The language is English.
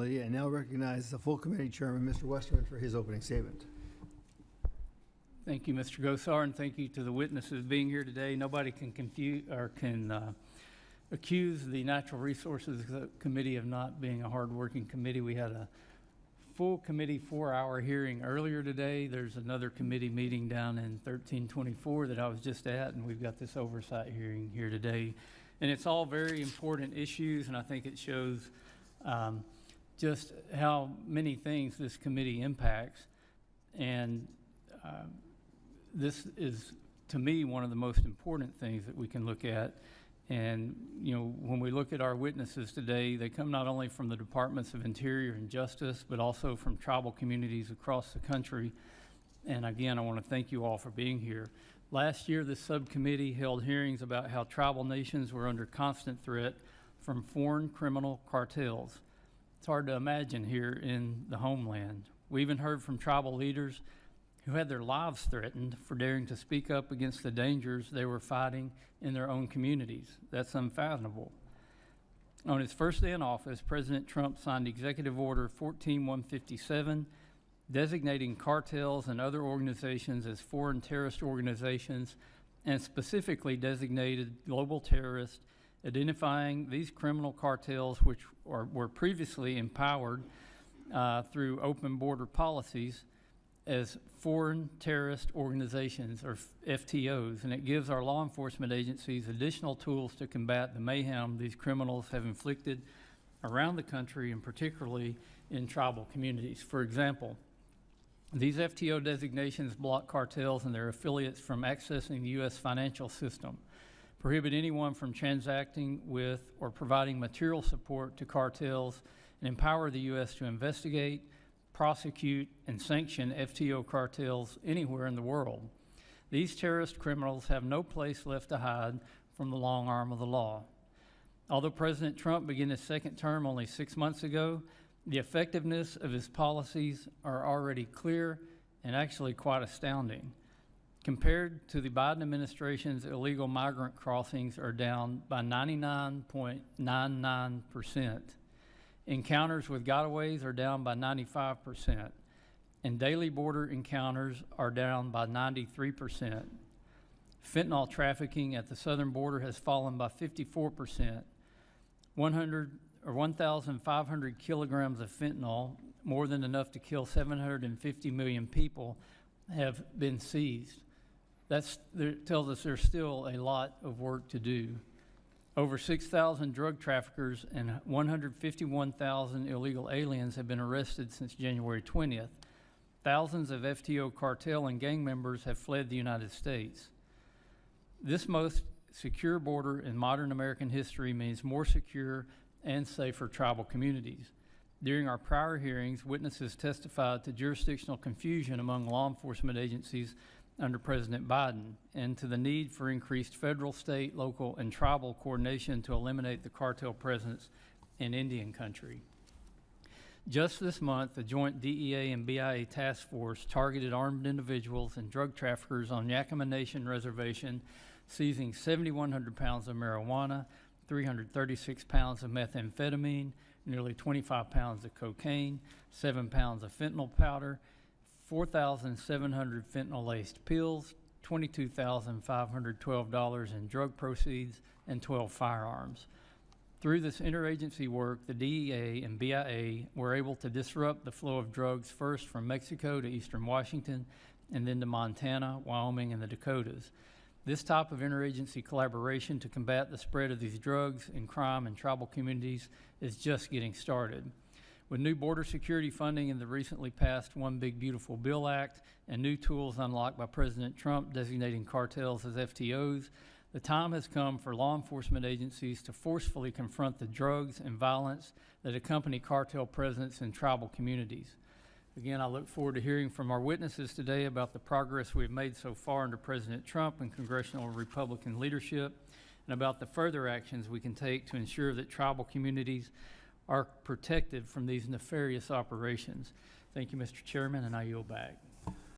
committee, and now recognize the full committee chairman, Mr. Westerman, for his opening statement. Thank you, Mr. Gosar, and thank you to the witnesses being here today. Nobody can accuse the Natural Resources Committee of not being a hardworking committee. We had a full committee 4-hour hearing earlier today. There's another committee meeting down in 1324 that I was just at, and we've got this oversight hearing here today. And it's all very important issues, and I think it shows just how many things this committee impacts. And this is, to me, one of the most important things that we can look at. And, you know, when we look at our witnesses today, they come not only from the Departments of Interior and Justice, but also from tribal communities across the country. And again, I want to thank you all for being here. Last year, this subcommittee held hearings about how tribal nations were under constant threat from foreign criminal cartels. It's hard to imagine here in the homeland. We even heard from tribal leaders who had their lives threatened for daring to speak up against the dangers they were fighting in their own communities. That's unfathomable. On his first day in office, President Trump signed Executive Order 14157, designating cartels and other organizations as foreign terrorist organizations, and specifically designated global terrorists, identifying these criminal cartels, which were previously empowered through open border policies, as foreign terrorist organizations, or FTOs, and it gives our law enforcement agencies additional tools to combat the mayhem these criminals have inflicted around the country, and particularly in tribal communities. For example, these FTO designations block cartels and their affiliates from accessing the U.S. financial system, prohibit anyone from transacting with or providing material support to cartels, and empower the U.S. to investigate, prosecute, and sanction FTO cartels anywhere in the world. These terrorist criminals have no place left to hide from the long arm of the law. Although President Trump began his second term only 6 months ago, the effectiveness of his policies are already clear and actually quite astounding. Compared to the Biden administration's illegal migrant crossings are down by 99.99%. Encounters with gotaways are down by 95%, and daily border encounters are down by 93%. Fentanyl trafficking at the southern border has fallen by 54%. 1,500 kilograms of fentanyl, more than enough to kill 750 million people, have been seized. That tells us there's still a lot of work to do. Over 6,000 drug traffickers and 151,000 illegal aliens have been arrested since January 20th. Thousands of FTO cartel and gang members have fled the United States. This most secure border in modern American history means more secure and safer tribal communities. During our prior hearings, witnesses testified to jurisdictional confusion among law enforcement agencies under President Biden, and to the need for increased federal, state, local, and tribal coordination to eliminate the cartel presence in Indian country. Just this month, the joint DEA and BIA task force targeted armed individuals and drug traffickers on Yakima Nation Reservation, seizing 7,100 pounds of marijuana, 336 pounds of methamphetamine, nearly 25 pounds of cocaine, 7 pounds of fentanyl powder, 4,700 fentanyl-laced pills, $22,512 in drug proceeds, and 12 firearms. Through this interagency work, the DEA and BIA were able to disrupt the flow of drugs first from Mexico to eastern Washington, and then to Montana, Wyoming, and the Dakotas. This type of interagency collaboration to combat the spread of these drugs and crime in tribal communities is just getting started. With new border security funding in the recently passed One Big Beautiful Bill Act and new tools unlocked by President Trump designating cartels as FTOs, the time has come for law enforcement agencies to forcefully confront the drugs and violence that accompany cartel presence in tribal communities. Again, I look forward to hearing from our witnesses today about the progress we've made so far under President Trump and Congressional Republican leadership, and about the further actions we can take to ensure that tribal communities are protected from these nefarious operations. Thank you, Mr. Chairman, and I yield back.